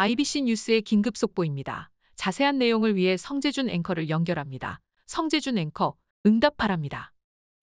IBC 뉴스의 긴급 속보입니다. 자세한 내용을 위해 성재준 앵커를 연결합니다. 성재준 앵커, 응답하랍니다.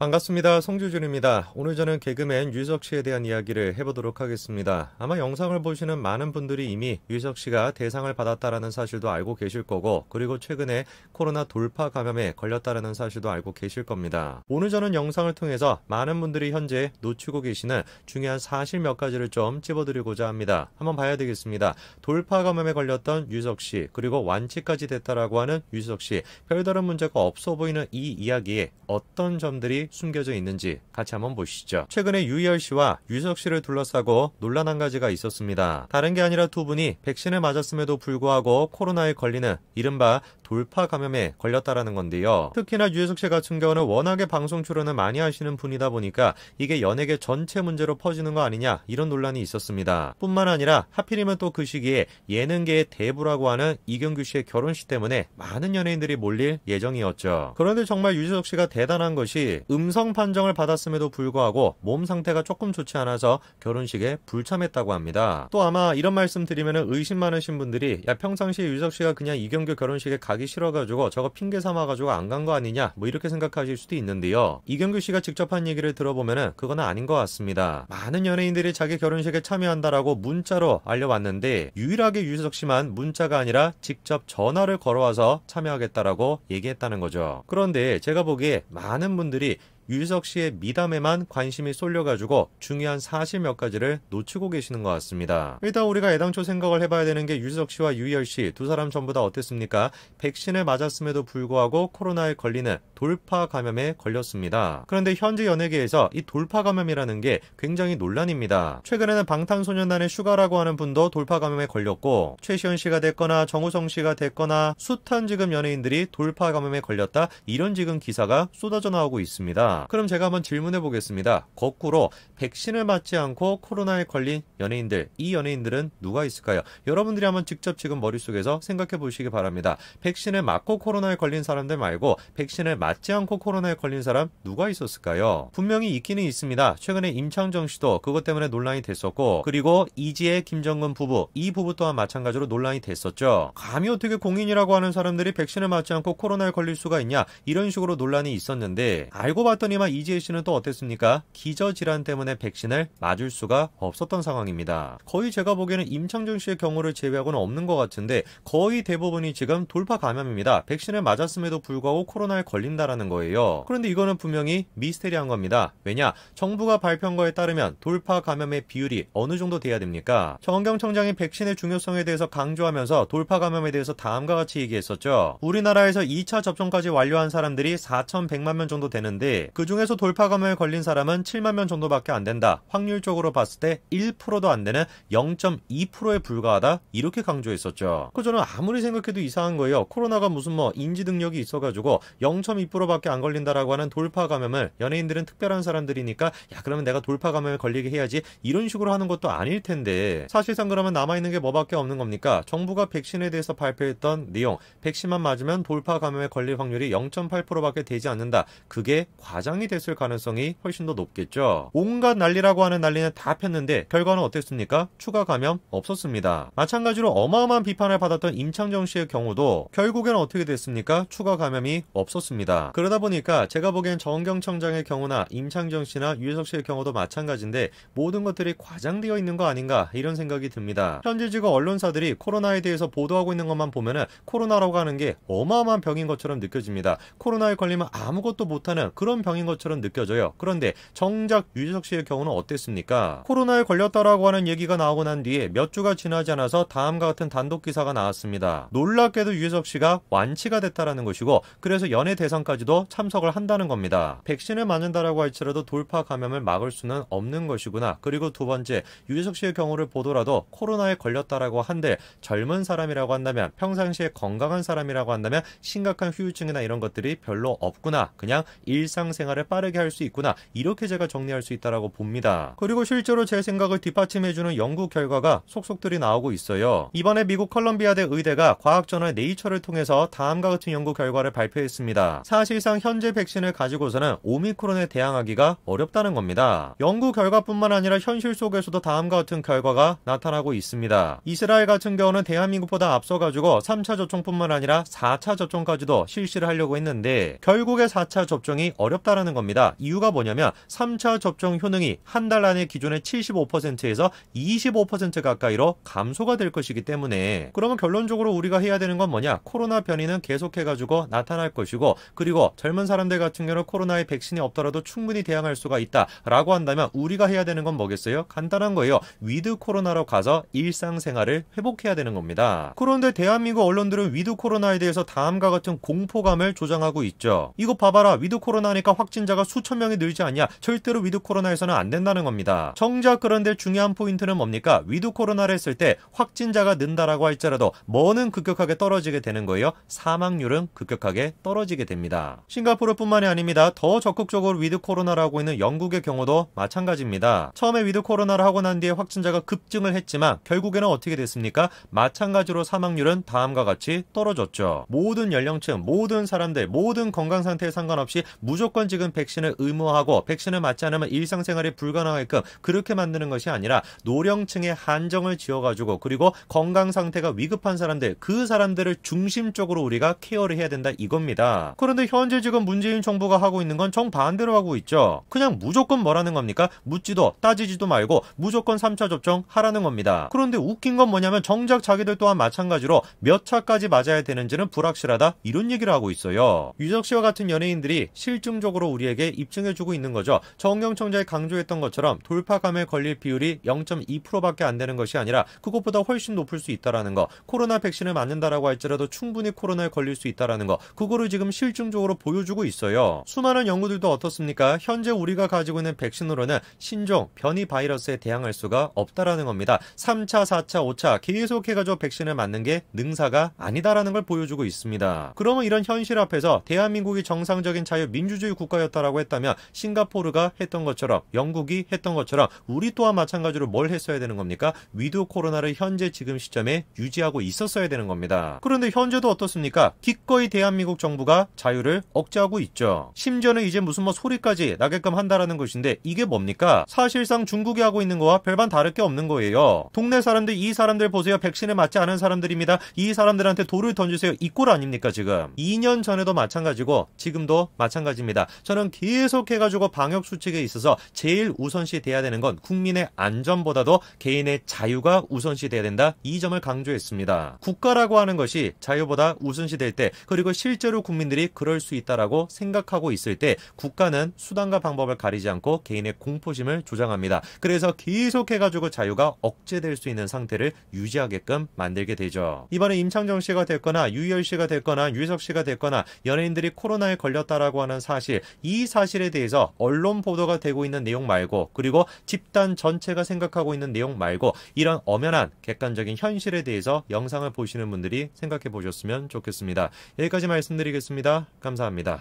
반갑습니다. 성주준입니다. 오늘 저는 개그맨 유석 씨에 대한 이야기를 해보도록 하겠습니다. 아마 영상을 보시는 많은 분들이 이미 유석 씨가 대상을 받았다라는 사실도 알고 계실 거고, 그리고 최근에 코로나 돌파 감염에 걸렸다라는 사실도 알고 계실 겁니다. 오늘 저는 영상을 통해서 많은 분들이 현재 놓치고 계시는 중요한 사실 몇 가지를 좀 찝어드리고자 합니다. 한번 봐야 되겠습니다. 돌파 감염에 걸렸던 유석 씨, 그리고 완치까지 됐다라고 하는 유석 씨, 별다른 문제가 없어 보이는 이 이야기에 어떤 점들이 숨겨져 있는지 같이 한번 보시죠. 최근에 유희열 씨와 유석 씨를 둘러싸고 논란 한 가지가 있었습니다. 다른 게 아니라 두 분이 백신을 맞았음에도 불구하고 코로나에 걸리는 이른바 돌파 감염에 걸렸다라는 건데요. 특히나 유석 씨 같은 경우는 워낙에 방송 출연을 많이 하시는 분이다 보니까 이게 연예계 전체 문제로 퍼지는 거 아니냐, 이런 논란이 있었습니다. 뿐만 아니라 하필이면 또 그 시기에 예능계의 대부라고 하는 이경규 씨의 결혼식 때문에 많은 연예인들이 몰릴 예정이었죠. 그런데 정말 유석 씨가 대단한 것이 음성 판정을 받았음에도 불구하고 몸 상태가 조금 좋지 않아서 결혼식에 불참했다고 합니다. 또 아마 이런 말씀 드리면 의심 많으신 분들이, 야, 평상시에 유석 씨가 그냥 이경규 결혼식에 가기 싫어가지고 저거 핑계 삼아가지고 안 간 거 아니냐, 뭐 이렇게 생각하실 수도 있는데요. 이경규 씨가 직접 한 얘기를 들어보면은 그건 아닌 것 같습니다. 많은 연예인들이 자기 결혼식에 참여한다라고 문자로 알려왔는데 유일하게 유석 씨만 문자가 아니라 직접 전화를 걸어와서 참여하겠다라고 얘기했다는 거죠. 그런데 제가 보기에 많은 분들이 유석 씨의 미담에만 관심이 쏠려가지고 중요한 사실 몇 가지를 놓치고 계시는 것 같습니다. 일단 우리가 애당초 생각을 해봐야 되는 게, 유석 씨와 유희열 씨 두 사람 전부 다 어땠습니까? 백신을 맞았음에도 불구하고 코로나에 걸리는 돌파 감염에 걸렸습니다. 그런데 현재 연예계에서 이 돌파 감염이라는 게 굉장히 논란입니다. 최근에는 방탄소년단의 슈가라고 하는 분도 돌파 감염에 걸렸고, 최시현 씨가 됐거나 정우성 씨가 됐거나 숱한 지금 연예인들이 돌파 감염에 걸렸다, 이런 지금 기사가 쏟아져 나오고 있습니다. 그럼 제가 한번 질문해 보겠습니다. 거꾸로 백신을 맞지 않고 코로나에 걸린 연예인들, 이 연예인들은 누가 있을까요? 여러분들이 한번 직접 지금 머릿속에서 생각해 보시기 바랍니다. 백신을 맞고 코로나에 걸린 사람들 말고 백신을 맞지 않고 코로나에 걸린 사람 누가 있었을까요? 분명히 있기는 있습니다. 최근에 임창정 씨도 그것 때문에 논란이 됐었고, 그리고 이지혜, 김정근 부부, 이 부부 또한 마찬가지로 논란이 됐었죠. 감히 어떻게 공인이라고 하는 사람들이 백신을 맞지 않고 코로나에 걸릴 수가 있냐, 이런 식으로 논란이 있었는데, 알고 봤더니만 이지혜 씨는 또 어땠습니까? 기저질환 때문에 백신을 맞을 수가 없었던 상황입니다. 거의 제가 보기에는 임창정 씨의 경우를 제외하고는 없는 것 같은데 거의 대부분이 지금 돌파 감염입니다. 백신을 맞았음에도 불구하고 코로나에 걸린다라는 거예요. 그런데 이거는 분명히 미스테리한 겁니다. 왜냐? 정부가 발표한 거에 따르면 돌파 감염의 비율이 어느 정도 돼야 됩니까? 정은경 청장이 백신의 중요성에 대해서 강조하면서 돌파 감염에 대해서 다음과 같이 얘기했었죠. 우리나라에서 2차 접종까지 완료한 사람들이 4,100만 명 정도 되는데 그 중에서 돌파 감염에 걸린 사람은 7만 명 정도밖에 안 된다. 확률적으로 봤을 때 1%도 안 되는 0.2%에 불과하다. 이렇게 강조했었죠. 그 저는 아무리 생각해도 이상한 거예요. 코로나가 무슨 뭐 인지 능력이 있어가지고 0.2%밖에 안 걸린다라고 하는 돌파 감염을 연예인들은 특별한 사람들이니까, 야, 그러면 내가 돌파 감염에 걸리게 해야지, 이런 식으로 하는 것도 아닐 텐데, 사실상 그러면 남아있는 게 뭐밖에 없는 겁니까? 정부가 백신에 대해서 발표했던 내용, 백신만 맞으면 돌파 감염에 걸릴 확률이 0.8%밖에 되지 않는다. 그게 과장이 됐을 가능성이 훨씬 더 높겠죠. 온갖 난리라고 하는 난리는 다 폈는데 결과는 어땠습니까? 추가 감염 없었습니다. 마찬가지로 어마어마한 비판을 받았던 임창정 씨의 경우도 결국에는 어떻게 됐습니까? 추가 감염이 없었습니다. 그러다 보니까 제가 보기엔 정은경 청장의 경우나 임창정 씨나 유석 씨의 경우도 마찬가지인데 모든 것들이 과장되어 있는 거 아닌가, 이런 생각이 듭니다. 현재 지금 언론사들이 코로나에 대해서 보도하고 있는 것만 보면은 코로나라고 하는 게 어마어마한 병인 것처럼 느껴집니다. 코로나에 걸리면 아무것도 못하는 그런 병인 것처럼 느껴져요. 그런데 정작 유석 씨의 경우는 어땠습니까? 코로나에 걸렸다라고 하는 얘기가 나오고 난 뒤에 몇 주가 지나지 않아서 다음과 같은 단독 기사가 나왔습니다. 놀랍게도 유석 씨가 완치가 됐다라는 것이고, 그래서 연예 대상까지도 참석을 한다는 겁니다. 백신을 맞는다라고 할지라도 돌파 감염을 막을 수는 없는 것이구나. 그리고 두 번째, 유석 씨의 경우를 보더라도 코로나에 걸렸다라고 한들 젊은 사람이라고 한다면, 평상시에 건강한 사람이라고 한다면 심각한 후유증이나 이런 것들이 별로 없구나, 그냥 일상 일상생활을 빠르게 할 수 있구나. 이렇게 제가 정리할 수 있다라고 봅니다. 그리고 실제로 제 생각을 뒷받침해주는 연구 결과가 속속들이 나오고 있어요. 이번에 미국 컬럼비아대 의대가 과학저널 네이처를 통해서 다음과 같은 연구 결과를 발표했습니다. 사실상 현재 백신을 가지고서는 오미크론에 대항하기가 어렵다는 겁니다. 연구 결과뿐만 아니라 현실 속에서도 다음과 같은 결과가 나타나고 있습니다. 이스라엘 같은 경우는 대한민국보다 앞서가지고 3차 접종뿐만 아니라 4차 접종까지도 실시를 하려고 했는데 결국에 4차 접종이 어렵다라는 겁니다. 이유가 뭐냐면 3차 접종 효능이 한 달 안에 기존의 75%에서 25% 가까이로 감소가 될 것이기 때문에, 그러면 결론적으로 우리가 해야 되는 건 뭐냐? 코로나 변이는 계속해가지고 나타날 것이고, 그리고 젊은 사람들 같은 경우는 코로나에 백신이 없더라도 충분히 대항할 수가 있다라고 한다면 우리가 해야 되는 건 뭐겠어요? 간단한 거예요. 위드 코로나로 가서 일상생활을 회복해야 되는 겁니다. 그런데 대한민국 언론들은 위드 코로나에 대해서 다음과 같은 공포감을 조장하고 있죠. 이거 봐봐라. 위드 코로나니까 확진자가 수천 명이 늘지 않냐? 절대로 위드 코로나에서는 안 된다는 겁니다. 정작 그런데 중요한 포인트는 뭡니까? 위드 코로나를 했을 때 확진자가 는다라고 할지라도 뭐는 급격하게 떨어지게 되는 거예요? 사망률은 급격하게 떨어지게 됩니다. 싱가포르뿐만이 아닙니다. 더 적극적으로 위드 코로나를 하고 있는 영국의 경우도 마찬가지입니다. 처음에 위드 코로나를 하고 난 뒤에 확진자가 급증을 했지만 결국에는 어떻게 됐습니까? 마찬가지로 사망률은 다음과 같이 떨어졌죠. 모든 연령층, 모든 사람들, 모든 건강 상태에 상관없이 무조건 지금 백신을 의무화하고 백신을 맞지 않으면 일상생활이 불가능하게끔 그렇게 만드는 것이 아니라 노령층에 한정을 지어가지고, 그리고 건강 상태가 위급한 사람들, 그 사람들을 중심적으로 우리가 케어를 해야 된다 이겁니다. 그런데 현재 지금 문재인 정부가 하고 있는 건 정반대로 하고 있죠. 그냥 무조건 뭐라는 겁니까? 묻지도 따지지도 말고 무조건 3차 접종 하라는 겁니다. 그런데 웃긴 건 뭐냐면 정작 자기들 또한 마찬가지로 몇 차까지 맞아야 되는지는 불확실하다, 이런 얘기를 하고 있어요. 유석 씨와 같은 연예인들이 실증적으로 우리에게 입증해주고 있는 거죠. 정경청장이 강조했던 것처럼 돌파감에 걸릴 비율이 0.2%밖에 안 되는 것이 아니라 그것보다 훨씬 높을 수 있다라는 거, 코로나 백신을 맞는다라고 할지라도 충분히 코로나에 걸릴 수 있다라는 거, 그거를 지금 실증적으로 보여주고 있어요. 수많은 연구들도 어떻습니까? 현재 우리가 가지고 있는 백신으로는 신종 변이 바이러스에 대항할 수가 없다라는 겁니다. 3차, 4차, 5차 계속해가지고 백신을 맞는 게 능사가 아니다라는 걸 보여주고 있습니다. 그러면 이런 현실 앞에서 대한민국이 정상적인 자유민주주의 국가였다라고 했다면 싱가포르가 했던 것처럼, 영국이 했던 것처럼 우리 또한 마찬가지로 뭘 했어야 되는 겁니까? 위드 코로나를 현재 지금 시점에 유지하고 있었어야 되는 겁니다. 그런데 현재도 어떻습니까? 기꺼이 대한민국 정부가 자유를 억제하고 있죠. 심지어는 이제 무슨 소리까지 나게끔 한다라는 것인데, 이게 뭡니까? 사실상 중국이 하고 있는 거와 별반 다를 게 없는 거예요. 동네 사람들, 이 사람들 보세요. 백신에 맞지 않은 사람들입니다. 이 사람들한테 돌을 던지세요. 이 꼴 아닙니까 지금? 2년 전에도 마찬가지고 지금도 마찬가지입니다. 저는 계속해가지고 방역 수칙에 있어서 제일 우선시 돼야 되는 건 국민의 안전보다도 개인의 자유가 우선시 돼야 된다, 이 점을 강조했습니다. 국가라고 하는 것이 자유보다 우선시 될 때, 그리고 실제로 국민들이 그럴 수 있다라고 생각하고 있을 때 국가는 수단과 방법을 가리지 않고 개인의 공포심을 조장합니다. 그래서 계속해가지고 자유가 억제될 수 있는 상태를 유지하게끔 만들게 되죠. 이번에 임창정 씨가 됐거나 유희열 씨가 됐거나 유희석 씨가 됐거나 연예인들이 코로나에 걸렸다라고 하는 사실, 이 사실에 대해서 언론 보도가 되고 있는 내용 말고, 그리고 집단 전체가 생각하고 있는 내용 말고, 이런 엄연한 객관적인 현실에 대해서 영상을 보시는 분들이 생각해 보셨으면 좋겠습니다. 여기까지 말씀드리겠습니다. 감사합니다.